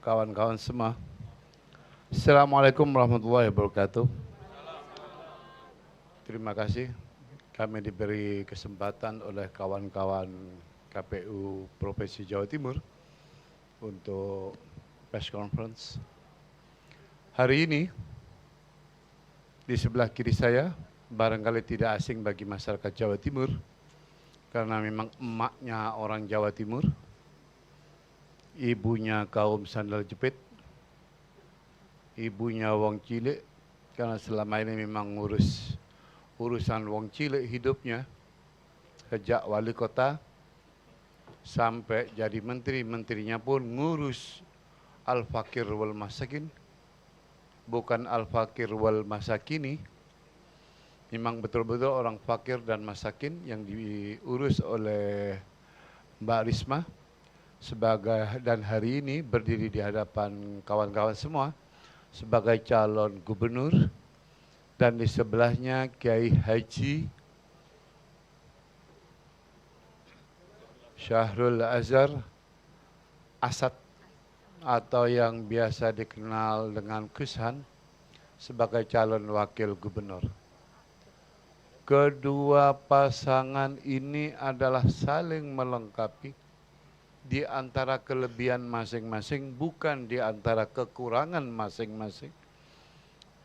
kawan-kawan semua. Assalamualaikum warahmatullahi wabarakatuh. Terima kasih kami diberi kesempatan oleh kawan-kawan KPU Provinsi Jawa Timur untuk press conference. Hari ini di sebelah kiri saya barangkali tidak asing bagi masyarakat Jawa Timur karena memang emaknya orang Jawa Timur, ibunya kaum sandal jepit, ibunya wong cilik, karena selama ini memang urusan wong cilik hidupnya sejak wali kota sampai jadi menteri, menterinya pun ngurus al-fakir wal masakin, bukan al-fakir wal masakini. Memang betul-betul orang fakir dan masakin yang diurus oleh Mbak Risma sebagai, dan hari ini berdiri di hadapan kawan-kawan semua sebagai calon gubernur, dan di sebelahnya Kiai Haji Syahrul Azhar Asad atau yang biasa dikenal dengan Kushan sebagai calon wakil gubernur. Kedua pasangan ini adalah saling melengkapi di antara kelebihan masing-masing, bukan di antara kekurangan masing-masing.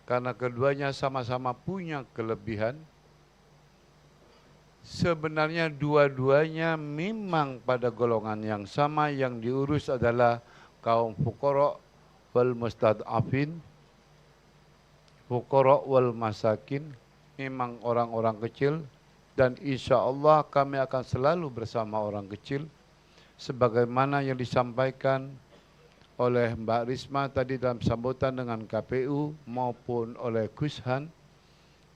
Karena keduanya sama-sama punya kelebihan. Sebenarnya dua-duanya memang pada golongan yang sama, yang diurus adalah kaum fuqara wal mustad'afin, fuqara wal masakin, memang orang-orang kecil, dan insya Allah kami akan selalu bersama orang kecil sebagaimana yang disampaikan oleh Mbak Risma tadi dalam sambutan dengan KPU maupun oleh Kushan,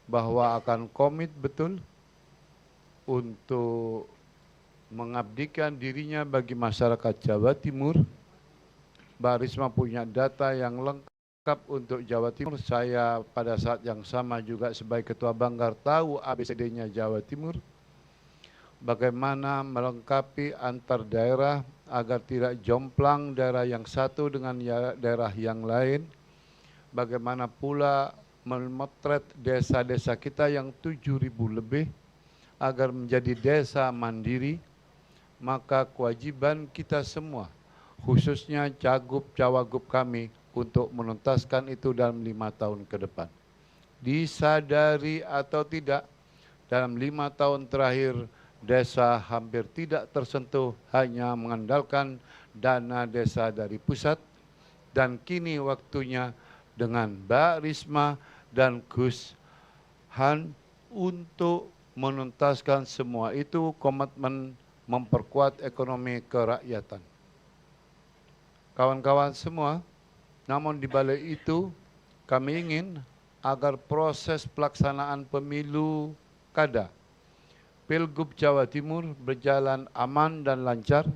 bahwa akan komit betul untuk mengabdikan dirinya bagi masyarakat Jawa Timur. Mbak Risma punya data yang lengkap untuk Jawa Timur. Saya pada saat yang sama juga sebagai Ketua Banggar tahu ABCD-nya Jawa Timur. Bagaimana melengkapi antar daerah agar tidak jomplang daerah yang satu dengan daerah yang lain. Bagaimana pula memotret desa-desa kita yang 7.000 lebih agar menjadi desa mandiri. Maka kewajiban kita semua, khususnya cagup-cawagup kami, untuk menuntaskan itu dalam 5 tahun ke depan. Disadari atau tidak, dalam 5 tahun terakhir desa hampir tidak tersentuh, hanya mengandalkan dana desa dari pusat. Dan kini waktunya dengan Mbak Risma dan Gus Han untuk menuntaskan semua itu, komitmen memperkuat ekonomi kerakyatan. Kawan-kawan semua, namun di balik itu kami ingin agar proses pelaksanaan pemilu kada Pilgub Jawa Timur berjalan aman dan lancar,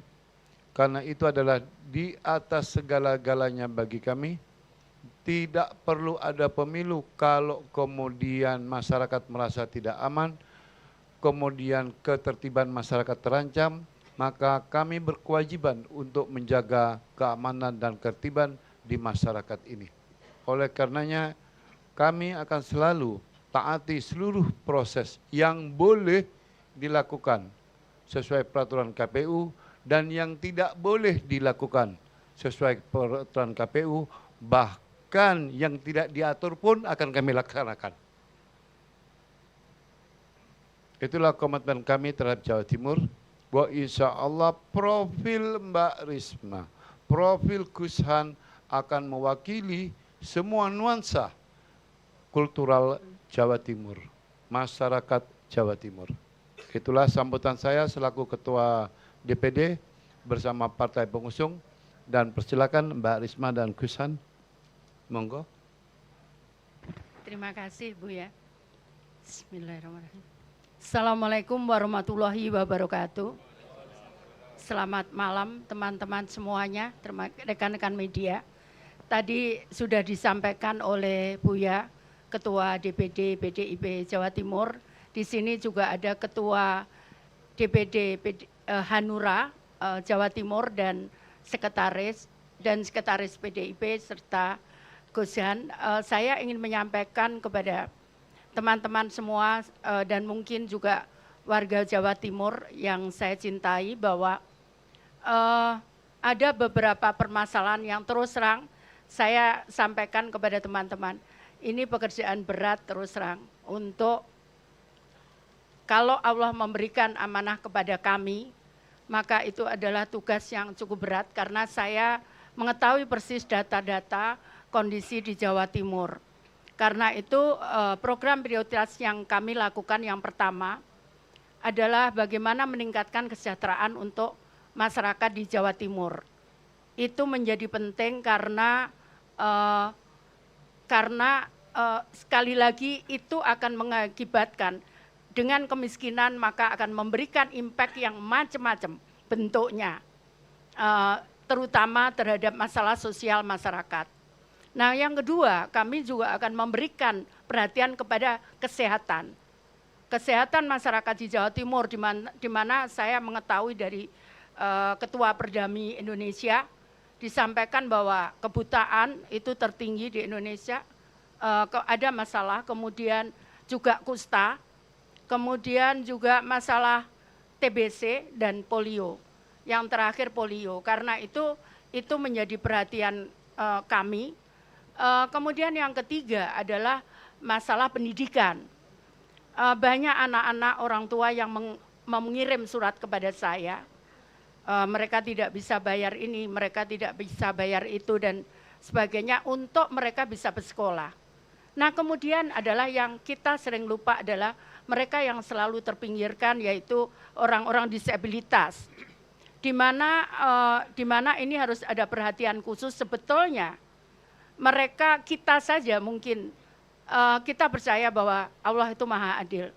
karena itu adalah di atas segala-galanya bagi kami. Tidak perlu ada pemilu kalau kemudian masyarakat merasa tidak aman, kemudian ketertiban masyarakat terancam, maka kami berkewajiban untuk menjaga keamanan dan ketertiban di masyarakat ini. Oleh karenanya kami akan selalu taati seluruh proses yang boleh dilakukan sesuai peraturan KPU dan yang tidak boleh dilakukan sesuai peraturan KPU, bahkan yang tidak diatur pun akan kami laksanakan. Itulah komitmen kami terhadap Jawa Timur, bahwa insya Allah profil Mbak Risma, profil Kushan akan mewakili semua nuansa kultural Jawa Timur, masyarakat Jawa Timur. Itulah sambutan saya selaku Ketua DPD bersama partai pengusung, dan persilakan Mbak Risma dan Kushan. Monggo. Terima kasih Bu ya. Bismillahirrahmanirrahim. Assalamualaikum warahmatullahi wabarakatuh. Selamat malam teman-teman semuanya, rekan-rekan media. Tadi sudah disampaikan oleh Buya, Ketua DPD PDIP Jawa Timur. Di sini juga ada Ketua DPD Hanura Jawa Timur dan Sekretaris dan Sekretaris PDIP serta Gus-Han, saya ingin menyampaikan kepada teman-teman semua dan mungkin juga warga Jawa Timur yang saya cintai bahwa ada beberapa permasalahan yang terus terang saya sampaikan kepada teman-teman. Ini pekerjaan berat terus terang untuk kalau Allah memberikan amanah kepada kami, maka itu adalah tugas yang cukup berat karena saya mengetahui persis data-data kondisi di Jawa Timur. Karena itu program prioritas yang kami lakukan yang pertama adalah bagaimana meningkatkan kesejahteraan untuk masyarakat di Jawa Timur. Itu menjadi penting karena sekali lagi itu akan mengakibatkan dengan kemiskinan maka akan memberikan impact yang macam-macam bentuknya, terutama terhadap masalah sosial masyarakat. Nah yang kedua, kami juga akan memberikan perhatian kepada kesehatan. Kesehatan masyarakat di Jawa Timur, di mana saya mengetahui dari Ketua Perdami Indonesia, disampaikan bahwa kebutaan itu tertinggi di Indonesia, ada masalah, kemudian juga kusta, kemudian juga masalah TBC dan polio. Yang terakhir polio, karena itu menjadi perhatian kami. Kemudian yang ketiga adalah masalah pendidikan. Banyak anak-anak orang tua yang mengirim surat kepada saya, mereka tidak bisa bayar ini, mereka tidak bisa bayar itu dan sebagainya untuk mereka bisa bersekolah. Nah kemudian adalah yang kita sering lupa adalah mereka yang selalu terpinggirkan yaitu orang-orang disabilitas. Di mana ini harus ada perhatian khusus sebetulnya. Mereka kita saja mungkin kita percaya bahwa Allah itu maha adil.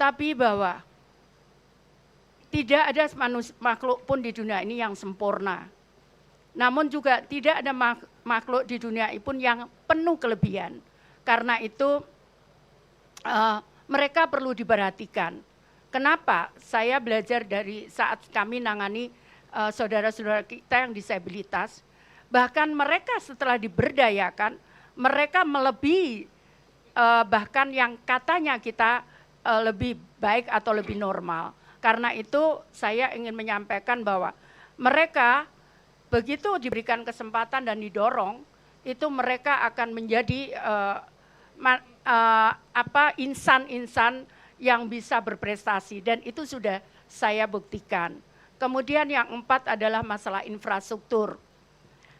Tapi bahwa tidak ada makhluk pun di dunia ini yang sempurna. Namun juga tidak ada makhluk di dunia ini pun yang penuh kelebihan. Karena itu mereka perlu diperhatikan. Kenapa? Saya belajar dari saat kami nangani saudara-saudara kita yang disabilitas, bahkan mereka setelah diberdayakan, mereka melebihi bahkan yang katanya kita lebih baik atau lebih normal. Karena itu saya ingin menyampaikan bahwa mereka begitu diberikan kesempatan dan didorong, itu mereka akan menjadi insan-insan yang bisa berprestasi dan itu sudah saya buktikan. Kemudian yang 4 adalah masalah infrastruktur.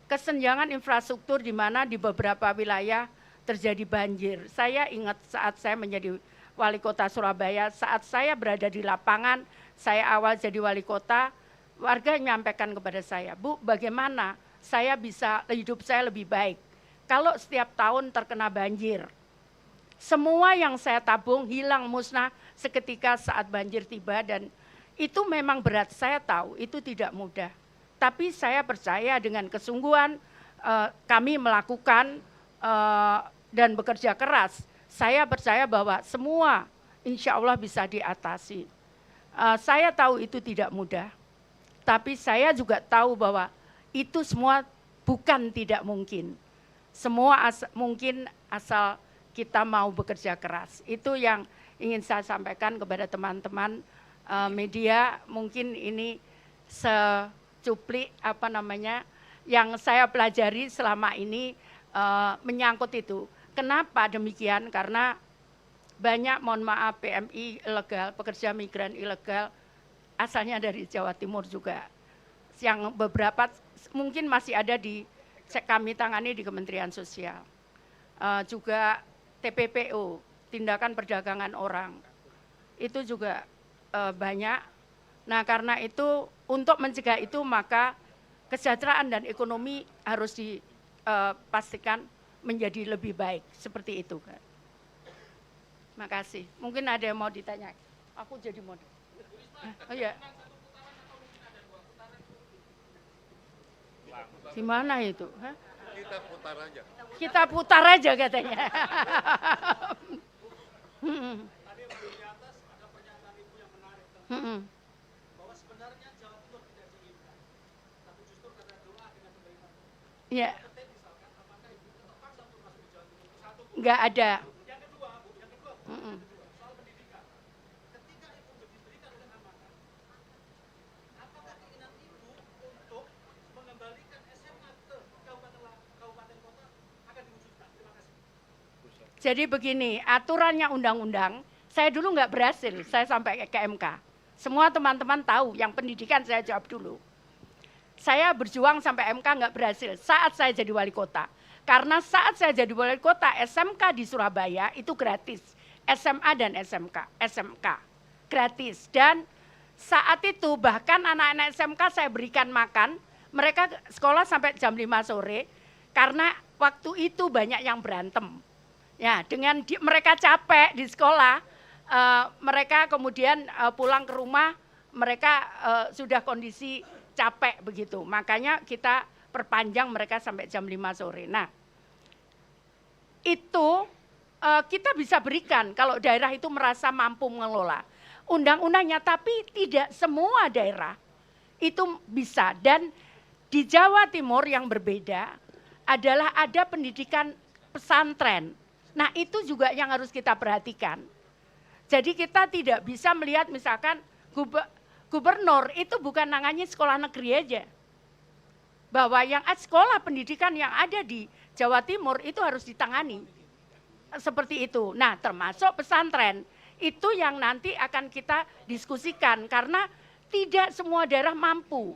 Kesenjangan infrastruktur di mana di beberapa wilayah terjadi banjir. Saya ingat saat saya menjadi wali kota Surabaya, saat saya berada di lapangan, saya awal jadi wali kota, warga menyampaikan kepada saya, Bu, bagaimana saya bisa hidup saya lebih baik kalau setiap tahun terkena banjir. Semua yang saya tabung hilang musnah seketika saat banjir tiba dan itu memang berat, saya tahu itu tidak mudah. Tapi saya percaya dengan kesungguhan kami melakukan dan bekerja keras, saya percaya bahwa semua insya Allah bisa diatasi. Saya tahu itu tidak mudah, tapi saya juga tahu bahwa itu semua bukan tidak mungkin. Semua mungkin asal kita mau bekerja keras. Itu yang ingin saya sampaikan kepada teman-teman media. Mungkin ini secuplik yang saya pelajari selama ini menyangkut itu. Kenapa demikian? Karena banyak, mohon maaf, PMI ilegal, pekerja migran ilegal, asalnya dari Jawa Timur juga. Yang beberapa mungkin masih ada kami tangani di Kementerian Sosial. Juga TPPO, tindakan perdagangan orang, itu juga banyak. Nah karena itu untuk mencegah itu maka kesejahteraan dan ekonomi harus dipastikan menjadi lebih baik, seperti itu kan. Terima kasih. Mungkin ada yang mau ditanya. Aku jadi model. Oh ya. Gimana itu? Hah? Kita putar aja. Kita putar aja katanya. Tadi di atas ada pernyataan Ibu yang menarik bahwa sebenarnya Jawa Timur tidak diinginkan, tapi justru karena doa dengan pemerintah Ya, nggak ada. Mm-mm. apakah keinginan ibu untuk mengembalikan SMA ke kabupaten kota akan diwujudkan? Terima kasih. Jadi begini, aturannya undang-undang, saya dulu nggak berhasil, saya sampai ke MK. Semua teman-teman tahu, yang pendidikan saya jawab dulu. Saya berjuang sampai MK nggak berhasil saat saya jadi wali kota. Karena saat saya jadi wali kota, SMK di Surabaya itu gratis. SMA dan SMK gratis. Dan saat itu bahkan anak-anak SMK saya berikan makan, mereka sekolah sampai jam 5 sore, karena waktu itu banyak yang berantem. Ya, dengan mereka capek di sekolah, mereka kemudian pulang ke rumah, mereka sudah kondisi capek begitu. Makanya kita perpanjang mereka sampai jam 5 sore. Nah, itu kita bisa berikan kalau daerah itu merasa mampu mengelola undang-undangnya, tapi tidak semua daerah itu bisa. Dan di Jawa Timur yang berbeda adalah ada pendidikan pesantren. Nah, itu juga yang harus kita perhatikan. Jadi kita tidak bisa melihat misalkan gubernur itu bukan nangani sekolah negeri aja. Bahwa yang sekolah pendidikan yang ada di Jawa Timur itu harus ditangani. Seperti itu. Nah, termasuk pesantren. Itu yang nanti akan kita diskusikan karena tidak semua daerah mampu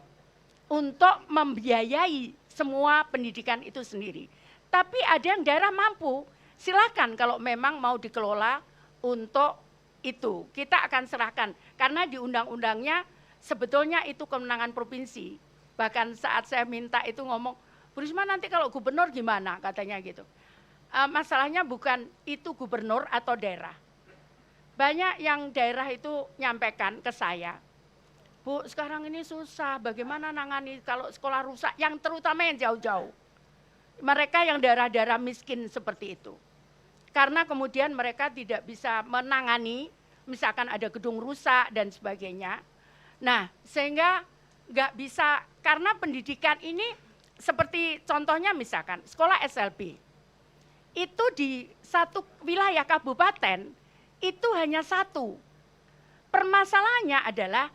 untuk membiayai semua pendidikan itu sendiri. Tapi ada yang daerah mampu, silakan kalau memang mau dikelola untuk itu. Kita akan serahkan karena di undang-undangnya sebetulnya itu kewenangan provinsi. Bahkan saat saya minta itu ngomong, Bu Risma nanti kalau gubernur gimana katanya gitu. Masalahnya bukan itu gubernur atau daerah. Banyak yang daerah itu nyampaikan ke saya, Bu sekarang ini susah bagaimana nangani kalau sekolah rusak, yang terutama yang jauh-jauh. Mereka yang daerah-daerah miskin seperti itu. Karena kemudian mereka tidak bisa menangani, misalkan ada gedung rusak dan sebagainya. Nah, sehingga nggak bisa, karena pendidikan ini seperti contohnya misalkan sekolah SLB. Itu di satu wilayah kabupaten, itu hanya satu. Permasalahannya adalah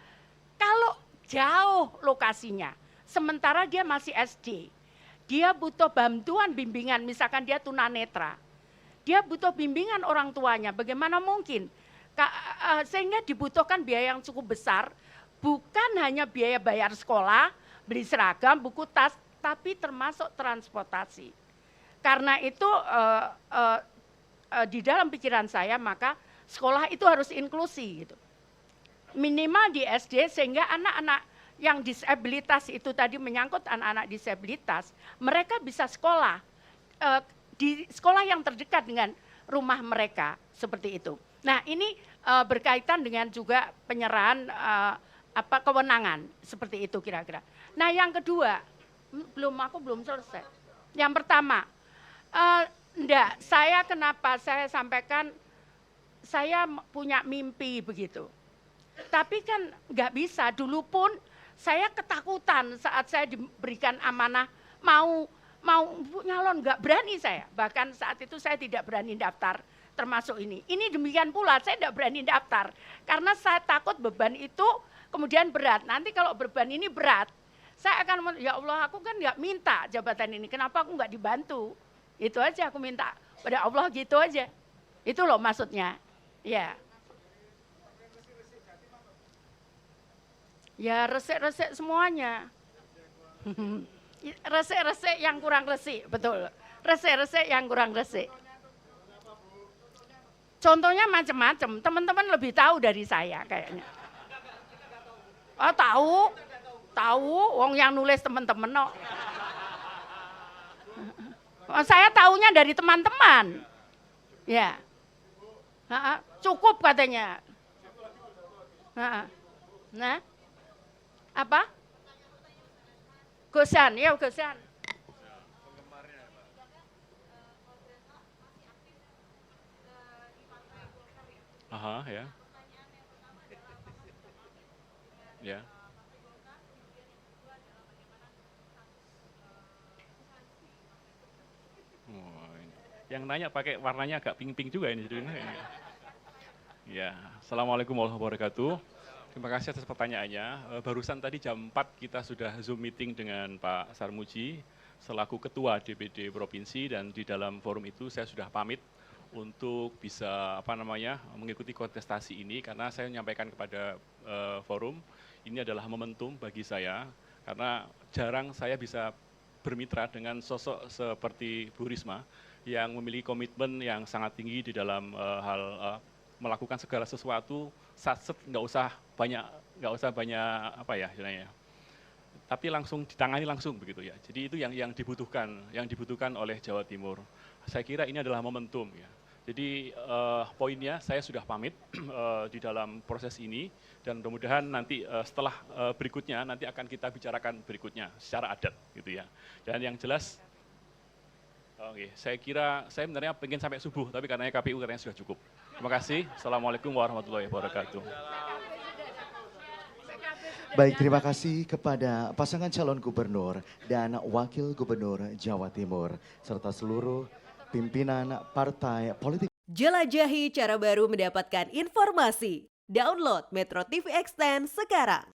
kalau jauh lokasinya, sementara dia masih SD, dia butuh bantuan bimbingan, misalkan dia tunanetra, dia butuh bimbingan orang tuanya, bagaimana mungkin? Sehingga dibutuhkan biaya yang cukup besar, bukan hanya biaya bayar sekolah, beli seragam, buku tas, tapi termasuk transportasi. Karena itu di dalam pikiran saya, maka sekolah itu harus inklusi gitu. Minimal di SD sehingga anak-anak yang disabilitas itu tadi menyangkut anak-anak disabilitas, mereka bisa sekolah di sekolah yang terdekat dengan rumah mereka seperti itu. Nah, ini berkaitan dengan juga penyerahan kewenangan seperti itu kira-kira. Nah, yang kedua, aku belum selesai. Yang pertama, enggak, kenapa saya sampaikan saya punya mimpi begitu. Tapi kan enggak bisa, dulu pun saya ketakutan saat saya diberikan amanah mau nyalon, enggak berani saya. Bahkan saat itu saya tidak berani daftar termasuk ini. Ini demikian pula saya tidak berani daftar karena saya takut beban itu kemudian berat. Nanti kalau beban ini berat, saya akan ya Allah, aku kan enggak minta jabatan ini, kenapa aku enggak dibantu? Itu aja aku minta pada Allah gitu aja. Itu loh maksudnya. Ya. Ya resik-resik semuanya. Resik-resik yang kurang resik, betul. Resik-resik yang kurang resik. Contohnya macam-macam, teman-teman lebih tahu dari saya kayaknya. Oh tahu, wong yang nulis teman-teman no. Saya tahunya dari teman-teman. Ya. Cukup katanya. Nah. Apa? Gosan, ya Gosan. Aha, ya. Ya. Yang nanya pakai warnanya agak pink-pink juga ini. Ya, Assalamualaikum warahmatullahi wabarakatuh. Terima kasih atas pertanyaannya. Barusan tadi jam 4 kita sudah Zoom meeting dengan Pak Sarmuji selaku Ketua DPD Provinsi, dan di dalam forum itu saya sudah pamit untuk bisa mengikuti kontestasi ini, karena saya menyampaikan kepada forum ini adalah momentum bagi saya, karena jarang saya bisa bermitra dengan sosok seperti Bu Risma yang memiliki komitmen yang sangat tinggi di dalam hal melakukan segala sesuatu satset, nggak usah banyak istilahnya, tapi langsung ditangani langsung begitu ya. Jadi itu yang dibutuhkan oleh Jawa Timur. Saya kira ini adalah momentum ya. Jadi poinnya saya sudah pamit di dalam proses ini, dan mudah-mudahan nanti setelah berikutnya nanti akan kita bicarakan berikutnya secara adat gitu ya. Dan yang jelas, saya kira saya sebenarnya pengen sampai subuh, tapi karena KPU katanya sudah cukup. Terima kasih. Assalamualaikum warahmatullahi wabarakatuh. Baik, terima kasih kepada pasangan calon gubernur dan wakil gubernur Jawa Timur, serta seluruh pimpinan partai politik. Jelajahi cara baru mendapatkan informasi. Download Metro TV Extend sekarang.